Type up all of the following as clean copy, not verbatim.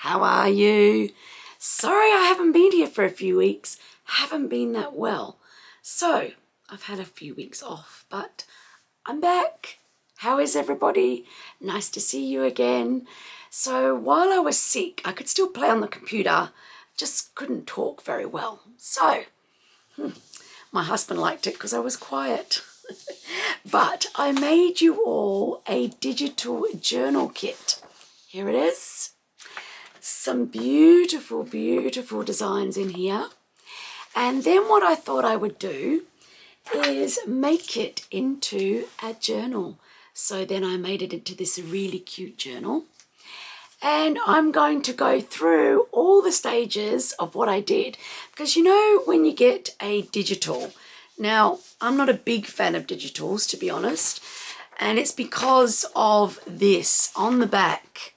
how are you? Sorry I haven't been here for a few weeks. Haven't been that well. So I've had a few weeks off, but I'm back. How is everybody? Nice to see you again. So while I was sick, I could still play on the computer, just couldn't talk very well. So my husband liked it because I was quiet. But I made you all a digital journal kit. Here it is. Some beautiful, beautiful designs in here. And then what I thought I would do is make it into a journal. So then I made it into this really cute journal. And I'm going to go through all the stages of what I did. Because you know when you get a digital, now I'm not a big fan of digitals, to be honest. And it's because of this. On the back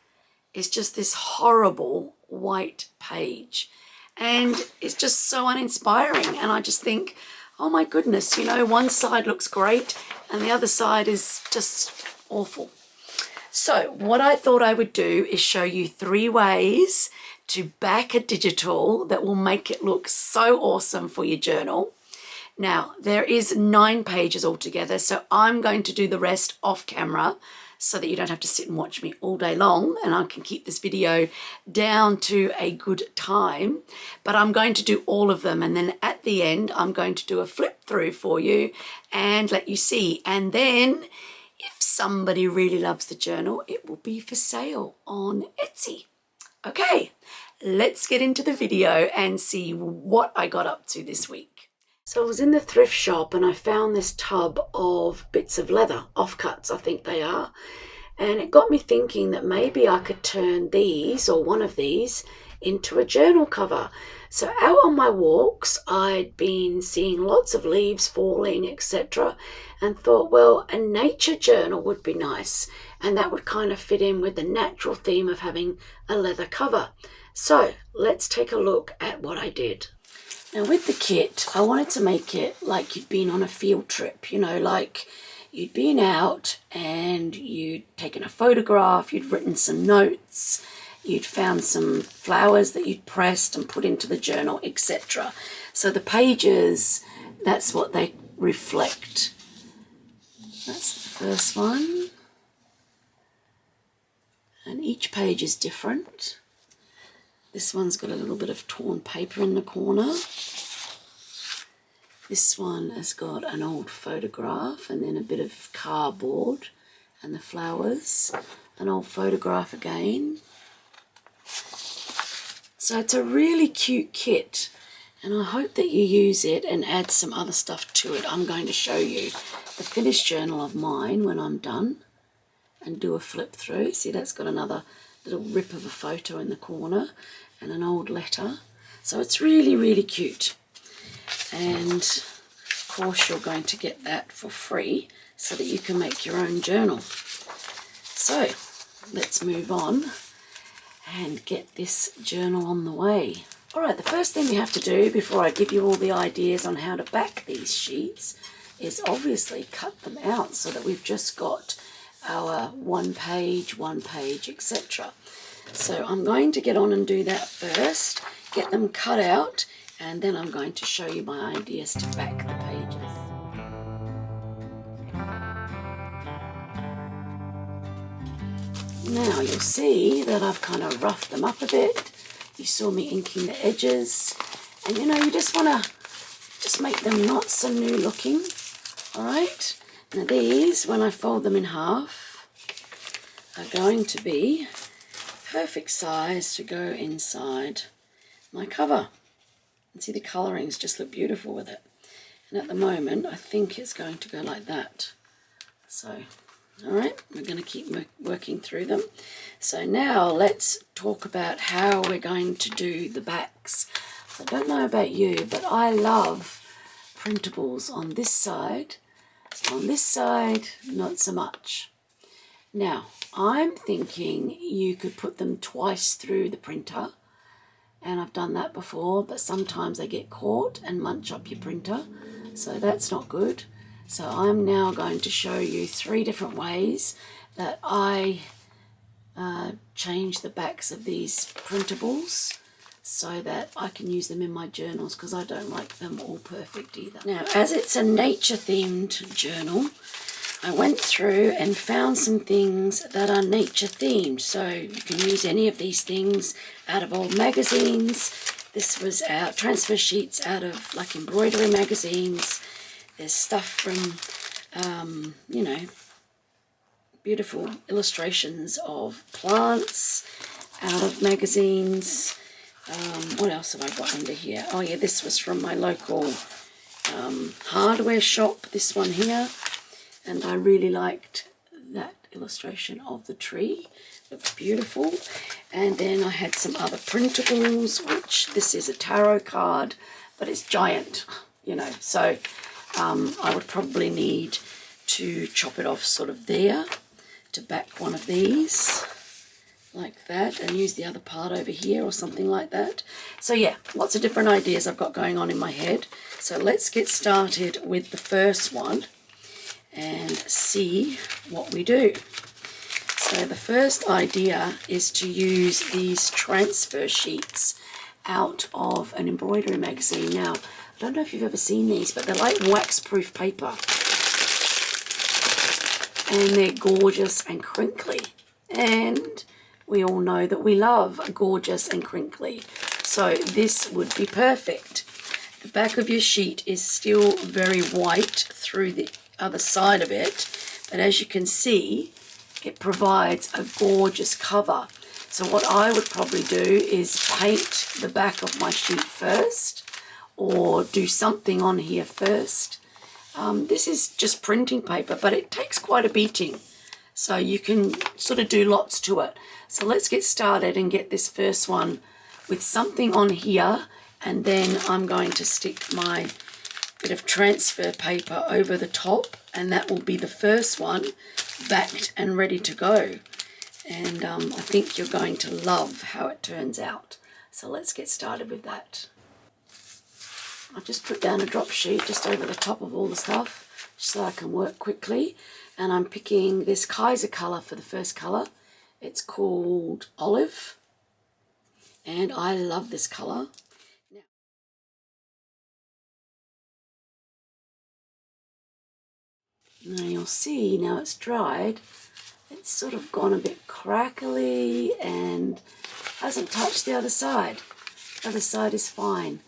is just this horrible white page. And it's just so uninspiring. And I just think, oh my goodness, you know, one side looks great and the other side is just awful. So what I thought I would do is show you 3 ways to back a digital that will make it look so awesome for your journal. Now, there is 9 pages altogether, so I'm going to do the rest off camera so that you don't have to sit and watch me all day long, and I can keep this video down to a good time. But I'm going to do all of them, and then at the end, I'm going to do a flip through for you and let you see. And then if somebody really loves the journal, it will be for sale on Etsy. Okay, let's get into the video and see what I got up to this week. So I was in the thrift shop and I found this tub of bits of leather, offcuts I think they are, and it got me thinking that maybe I could turn these or one of these into a journal cover. So out on my walks I'd been seeing lots of leaves falling, etc., and thought, well, a nature journal would be nice, and that would kind of fit in with the natural theme of having a leather cover. So let's take a look at what I did. Now with the kit, I wanted to make it like you'd been on a field trip, you know, like you'd been out and you'd taken a photograph, you'd written some notes, you'd found some flowers that you'd pressed and put into the journal, etc. So the pages, that's what they reflect. That's the first one. And each page is different. This one's got a little bit of torn paper in the corner. This one has got an old photograph and then a bit of cardboard and the flowers. An old photograph again. So it's a really cute kit, and I hope that you use it and add some other stuff to it. I'm going to show you the finished journal of mine when I'm done and do a flip through. See, that's got another little rip of a photo in the corner and an old letter. So it's really, really cute. And of course you're going to get that for free so that you can make your own journal. So let's move on and get this journal on the way. All right, the first thing you have to do before I give you all the ideas on how to back these sheets is obviously cut them out so that we've just got our one page, etc. So I'm going to get on and do that first, get them cut out, and then I'm going to show you my ideas to back the pages. Now you'll see that I've kind of roughed them up a bit. You saw me inking the edges, and you know, you just want to just make them not so new looking. All right, now these, when I fold them in half, are going to be perfect size to go inside my cover. And see, the colourings just look beautiful with it. And at the moment, I think it's going to go like that. So, all right, we're going to keep working through them. So now let's talk about how we're going to do the backs. I don't know about you, but I love printables on this side. On this side, not so much. Now, I'm thinking you could put them twice through the printer, and I've done that before, but sometimes they get caught and munch up your printer, so that's not good. So I'm now going to show you 3 different ways that I change the backs of these printables so that I can use them in my journals, because I don't like them all perfect either. Now, as it's a nature themed journal, I went through and found some things that are nature themed. So you can use any of these things out of old magazines. This was out transfer sheets out of like embroidery magazines. There's stuff from, you know, beautiful illustrations of plants out of magazines. What else have I got under here? Oh yeah, this was from my local hardware shop, this one here. And I really liked that illustration of the tree. Looks beautiful. And then I had some other printables, which this is a tarot card, but it's giant, you know. So I would probably need to chop it off sort of there to back one of these like that, and use the other part over here or something like that. So yeah, lots of different ideas I've got going on in my head. So let's get started with the first one and see what we do. So the first idea is to use these transfer sheets out of an embroidery magazine. Now, I don't know if you've ever seen these, but they're like wax-proof paper. And they're gorgeous and crinkly. And we all know that we love gorgeous and crinkly. So this would be perfect. The back of your sheet is still very white through the other side of it. But as you can see, it provides a gorgeous cover. So what I would probably do is paint the back of my sheet first, or do something on here first. This is just printing paper, but it takes quite a beating. So you can sort of do lots to it. So let's get started and get this first one with something on here, and then I'm going to stick my bit of transfer paper over the top, and that will be the first one backed and ready to go. And I think you're going to love how it turns out. So let's get started with that. I've just put down a drop sheet just over the top of all the stuff so I can work quickly. And I'm picking this Kaiser colour for the first colour. It's called Olive. And I love this colour. Now you'll see, now it's dried, it's sort of gone a bit crackly and hasn't touched the other side. The other side is fine.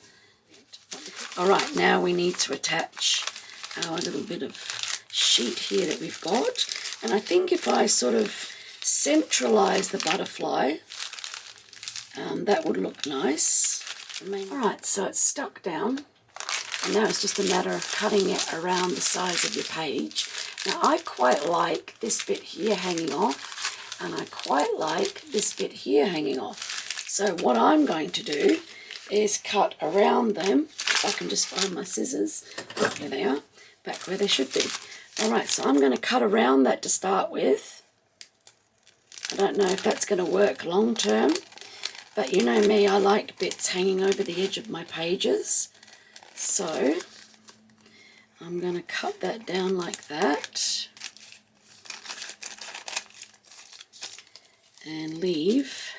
All right, now we need to attach our little bit of sheet here that we've got. And I think if I sort of centralize the butterfly, that would look nice. All right, so it's stuck down. And now it's just a matter of cutting it around the size of your page. Now I quite like this bit here hanging off, and I quite like this bit here hanging off. So what I'm going to do is cut around them. If I can just find my scissors. There they are, back where they should be. All right, so I'm going to cut around that to start with. I don't know if that's going to work long term, but you know me, I like bits hanging over the edge of my pages. So I'm going to cut that down like that and leave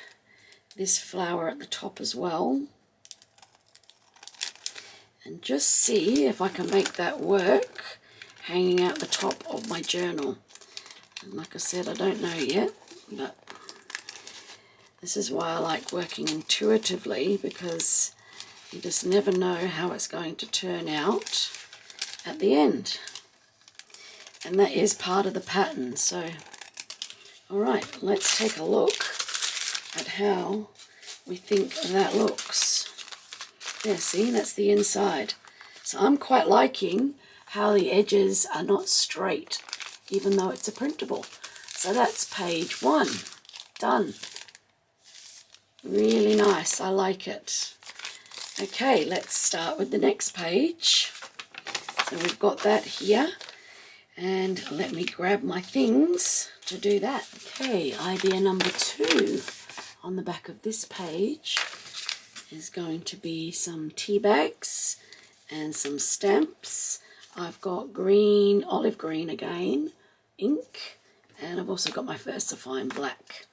this flower at the top as well, and just see if I can make that work hanging out the top of my journal. And like I said, I don't know yet, but this is why I like working intuitively, because you just never know how it's going to turn out at the end. And that is part of the pattern. So, all right, let's take a look at how we think that looks. There, see, that's the inside. So I'm quite liking how the edges are not straight, even though it's a printable. So that's page 1, done. Really nice, I like it. Okay, let's start with the next page. So we've got that here, and let me grab my things to do that. Okay, idea number 2 on the back of this page is going to be some tea bags and some stamps. I've got green, olive green again, ink, and I've also got my VersaFine black.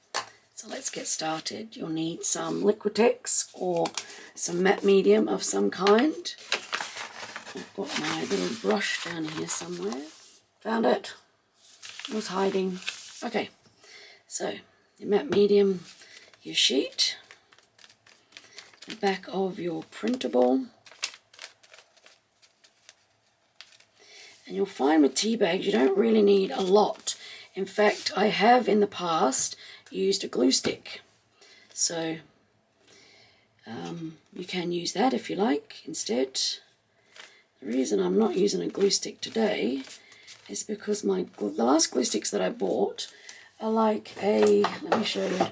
So let's get started. You'll need some Liquitex or some matte medium of some kind. I've got my little brush down here somewhere. Found it. It was hiding. Okay, so your matte medium, your sheet, the back of your printable. And you'll find with tea bags you don't really need a lot. In fact, I have in the past used a glue stick. So you can use that if you like instead. The reason I'm not using a glue stick today is because the last glue sticks that I bought are like let me show you,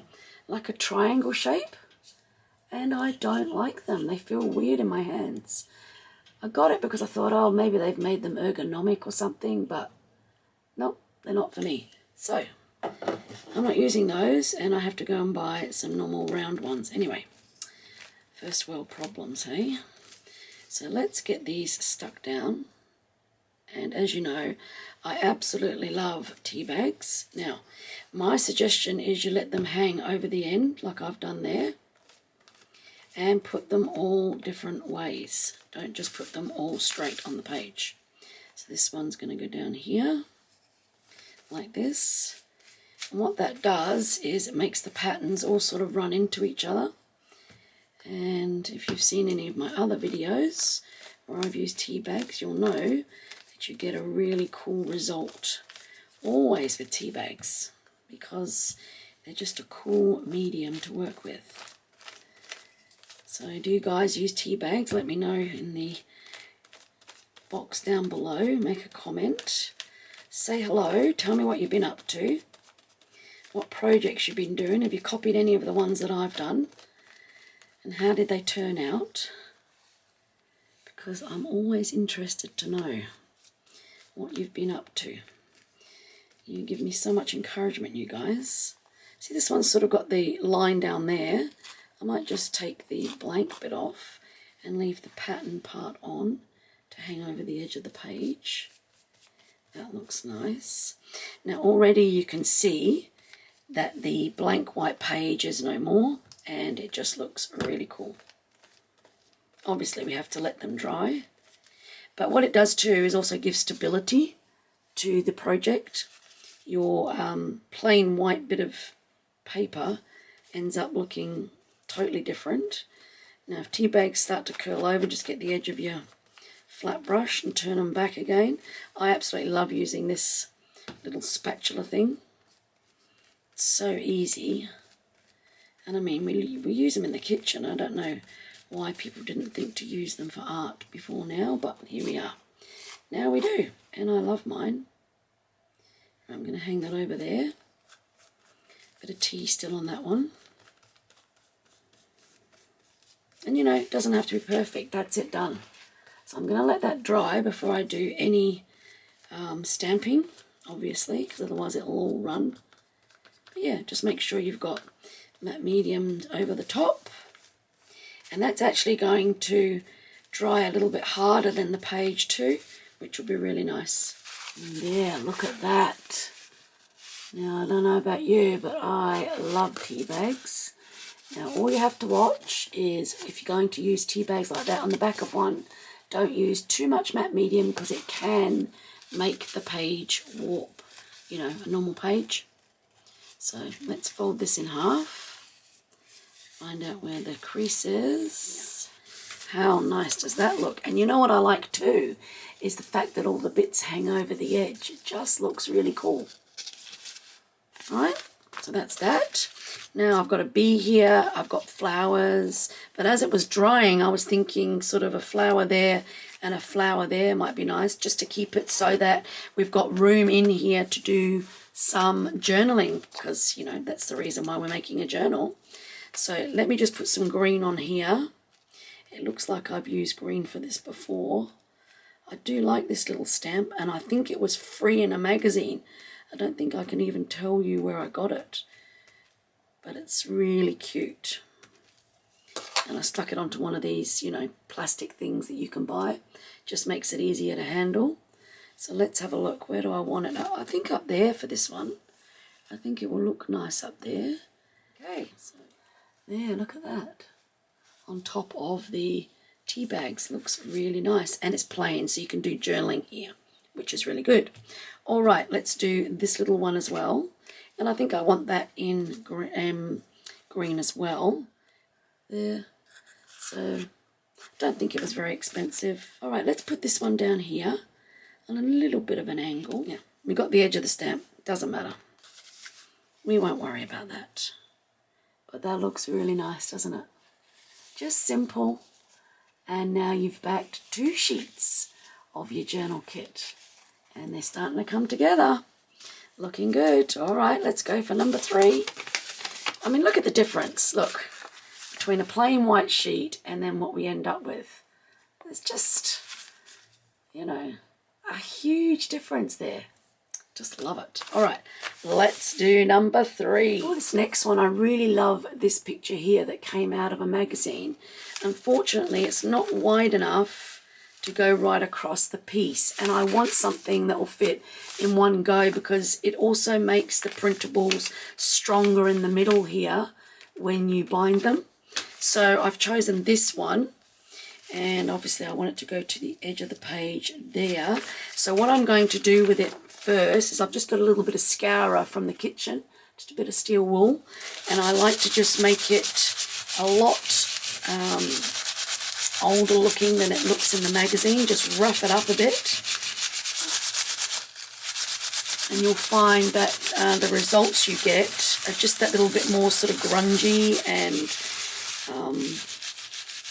like a triangle shape, and I don't like them. They feel weird in my hands. I got it because I thought, oh, maybe they've made them ergonomic or something, but nope, they're not for me. So I'm not using those, and I have to go and buy some normal round ones. Anyway, first world problems, hey? So let's get these stuck down. And as you know, I absolutely love tea bags. Now, my suggestion is you let them hang over the end, like I've done there, and put them all different ways. Don't just put them all straight on the page. So this one's going to go down here, like this. And what that does is it makes the patterns all sort of run into each other. And if you've seen any of my other videos where I've used tea bags, you'll know that you get a really cool result always with tea bags, because they're just a cool medium to work with. So do you guys use tea bags? Let me know in the box down below. Make a comment. Say hello. Tell me what you've been up to. What projects you've been doing. Have you copied any of the ones that I've done? And how did they turn out? Because I'm always interested to know what you've been up to. You give me so much encouragement, you guys. See, this one's sort of got the line down there. I might just take the blank bit off and leave the pattern part on to hang over the edge of the page. That looks nice. Now already you can see that the blank white page is no more, and it just looks really cool. Obviously we have to let them dry, but what it does too is also give stability to the project. Your plain white bit of paper ends up looking totally different. Now if tea bags start to curl over, just get the edge of your flat brush and turn them back again. I absolutely love using this little spatula thing. It's so easy. And I mean, we use them in the kitchen. I don't know why people didn't think to use them for art before now, but here we are. Now we do, and I love mine. I'm going to hang that over there. Bit of tea still on that one. And you know, it doesn't have to be perfect. That's it, done. So I'm going to let that dry before I do any stamping, obviously, because otherwise it'll all run. But yeah, just make sure you've got matte medium over the top, and that's actually going to dry a little bit harder than the page too, which will be really nice. And yeah, look at that. Now I don't know about you, but I love tea bags. Now all you have to watch is, if you're going to use tea bags like that on the back of one, don't use too much matte medium, because it can make the page warp, you know, a normal page. So let's fold this in half, find out where the crease is. How nice does that look? And you know what I like too, is the fact that all the bits hang over the edge. It just looks really cool. All right, so that's that. Now I've got a bee here, I've got flowers, but as it was drying I was thinking sort of a flower there and a flower there might be nice, just to keep it so that we've got room in here to do some journaling, because you know that's the reason why we're making a journal. So let me just put some green on here. It looks like I've used green for this before. I do like this little stamp, and I think it was free in a magazine. I don't think I can even tell you where I got it, but it's really cute. And I stuck it onto one of these, you know, plastic things that you can buy. Just makes it easier to handle. So let's have a look. Where do I want it? I think up there for this one. I think it will look nice up there. Okay, so there, look at that. On top of the tea bags, looks really nice, and it's plain, so you can do journaling here, which is really good. All right, let's do this little one as well, and I think I want that in green as well. There, so don't think it was very expensive. All right, let's put this one down here on a little bit of an angle. Yeah, we got the edge of the stamp, doesn't matter. We won't worry about that. But that looks really nice, doesn't it? Just simple. And now you've backed 2 sheets of your journal kit. And they're starting to come together. Looking good. All right, let's go for number 3. I mean, look at the difference. Look, between a plain white sheet and then what we end up with. There's just, you know, a huge difference there. Just love it. All right, let's do number 3. For this next one, I really love this picture here that came out of a magazine. Unfortunately, it's not wide enough to go right across the piece, and I want something that will fit in one go because it also makes the printables stronger in the middle here when you bind them. So I've chosen this one, and obviously I want it to go to the edge of the page there. So what I'm going to do with it first is I've just got a little bit of scourer from the kitchen, just a bit of steel wool, and I like to just make it a lot older looking than it looks in the magazine. Just rough it up a bit, and you'll find that the results you get are just that little bit more sort of grungy and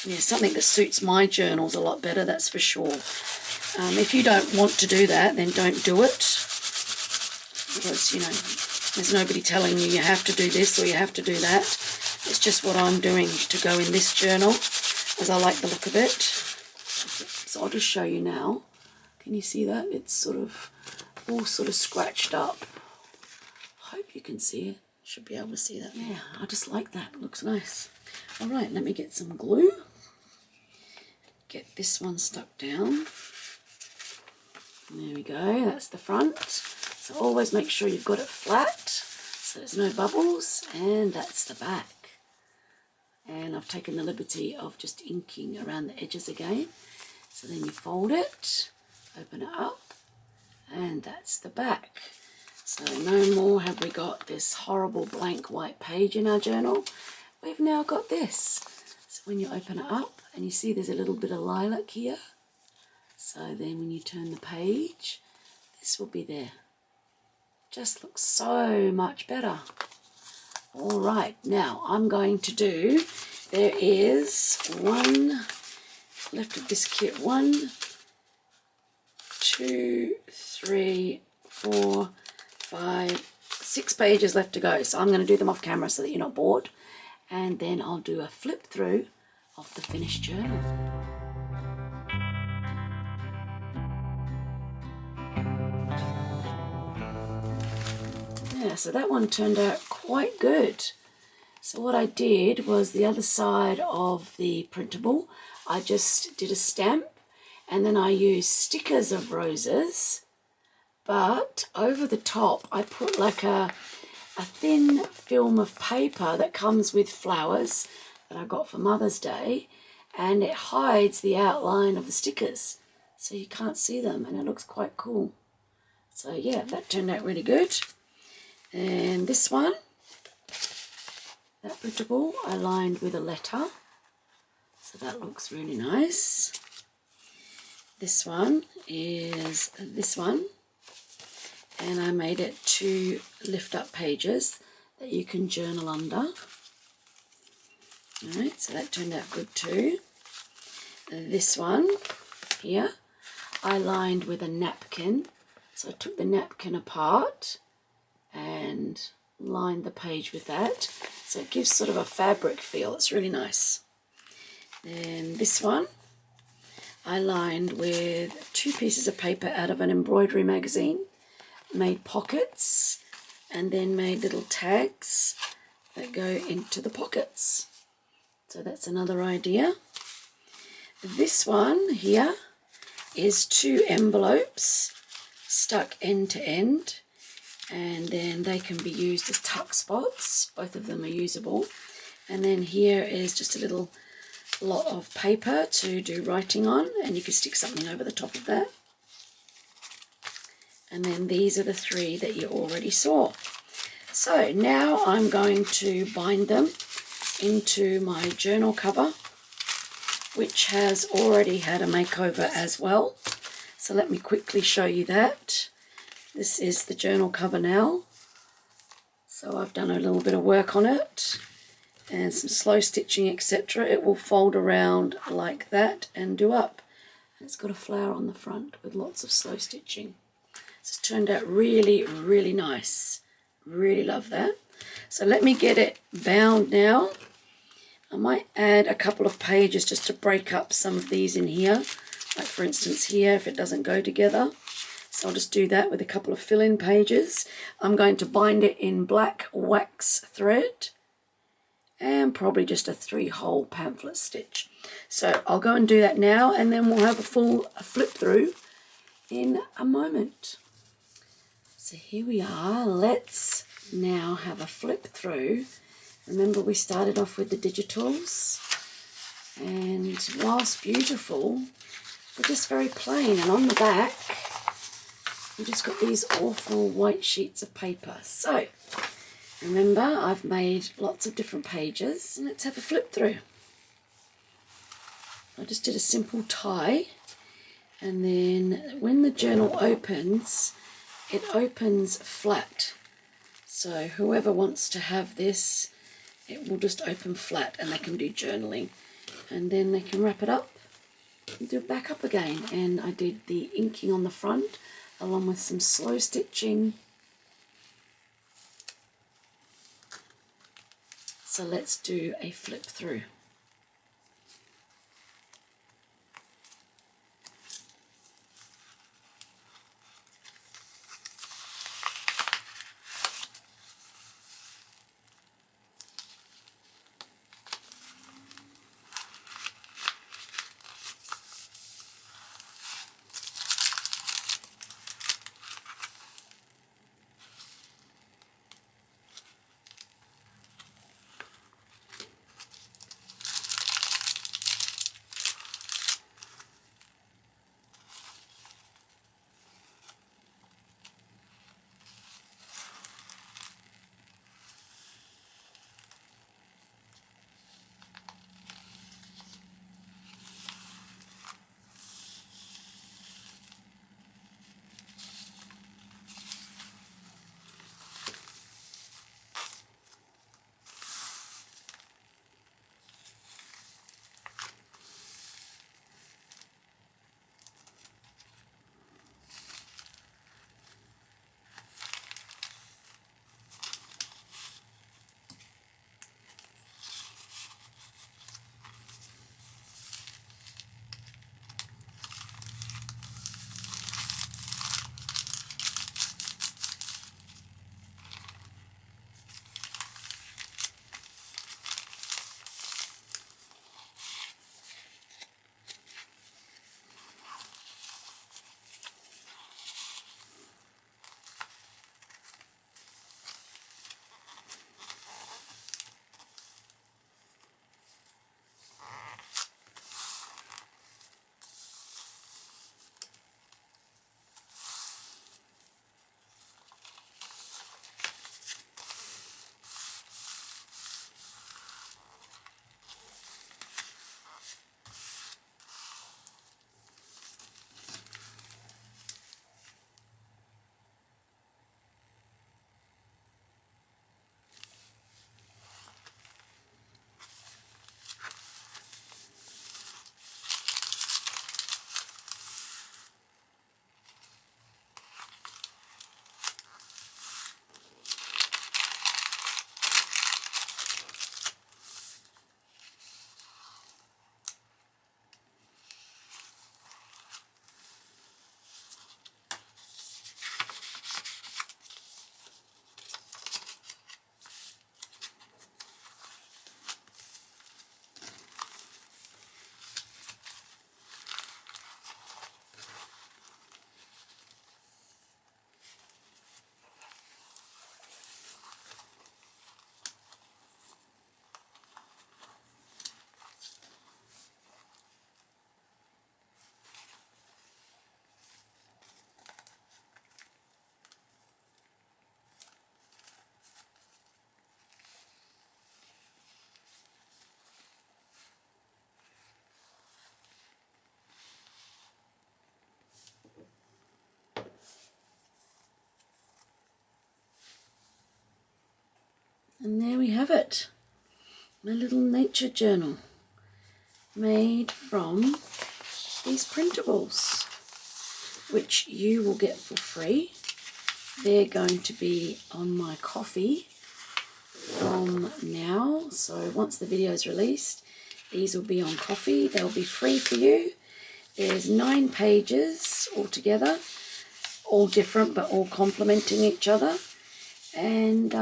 yeah, something that suits my journals a lot better, that's for sure. If you don't want to do that, then don't do it, because, you know, there's nobody telling you you have to do this or you have to do that. It's just what I'm doing to go in this journal, as I like the look of it. So I'll just show you now. Can you see that? It's sort of all sort of scratched up. Hope you can see it. Should be able to see that. Yeah, I just like that. It looks nice. All right, let me get some glue. Get this one stuck down. There we go, that's the front. So always make sure you've got it flat so there's no bubbles, and that's the back. And I've taken the liberty of just inking around the edges again. So then you fold it, open it up, and that's the back. So no more have we got this horrible blank white page in our journal. We've now got this. So when you open it up and you see there's a little bit of lilac here, so then when you turn the page, this will be there. Just looks so much better. All right, now I'm going to do, there is one left of this kit, 1, 2, 3, 4, 5, 6 pages left to go. So I'm going to do them off camera so that you're not bored. And then I'll do a flip through of the finished journal. Yeah, so that one turned out quite good. So what I did was the other side of the printable, I just did a stamp, and then I used stickers of roses, but over the top I put like a thin film of paper that comes with flowers that I got for Mother's Day, and it hides the outline of the stickers so you can't see them, and it looks quite cool. So yeah, that turned out really good. And this one, that printable, I lined with a letter, so that looks really nice. This one is this one, and I made it 2 lift up pages that you can journal under. Alright, so that turned out good too. This one here, I lined with a napkin, so I took the napkin apart and lined the page with that, so it gives sort of a fabric feel. It's really nice. Then this one I lined with 2 pieces of paper out of an embroidery magazine, made pockets, and then made little tags that go into the pockets. So that's another idea. This one here is 2 envelopes stuck end to end, and then they can be used as tuck spots. Both of them are usable. And then here is just a little lot of paper to do writing on, and you can stick something over the top of that. And then these are the three that you already saw. So now I'm going to bind them into my journal cover, which has already had a makeover as well. So let me quickly show you that. This is the journal cover now. So I've done a little bit of work on it and some slow stitching, etc. It will fold around like that and do up. And it's got a flower on the front with lots of slow stitching. It's turned out really, really nice. Really love that. So let me get it bound now. I might add a couple of pages just to break up some of these in here. Like for instance here, if it doesn't go together. So I'll just do that with a couple of fill-in pages. I'm going to bind it in black wax thread and probably just a 3-hole pamphlet stitch. So I'll go and do that now, and then we'll have a full flip through in a moment. So here we are. Let's now have a flip through. Remember, we started off with the digitals, and whilst beautiful, they're just very plain. And on the back, we've just got these awful white sheets of paper. So remember, I've made lots of different pages, and let's have a flip through. I just did a simple tie, and then when the journal opens, it opens flat. So whoever wants to have this, it will just open flat, and they can do journaling. And then they can wrap it up and do it back up again. And I did the inking on the front along with some slow stitching. So let's do a flip through. we have it. My little nature journal made from these printables, which you will get for free. They're going to be on my coffee from now. So once the video is released, these will be on coffee. They'll be free for you. There's 9 pages altogether, all different but all complementing each other. And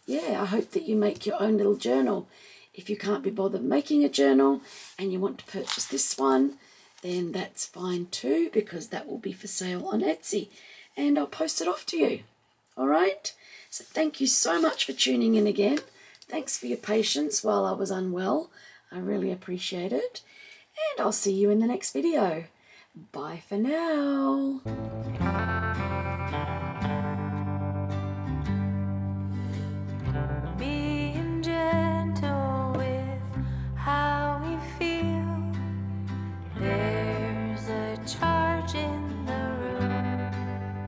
yeah, I hope that you make your own little journal. If you can't be bothered making a journal and you want to purchase this one, then that's fine too, because that will be for sale on Etsy and I'll post it off to you. All right? So thank you so much for tuning in again. Thanks for your patience while I was unwell. I really appreciate it. And I'll see you in the next video. Bye for now.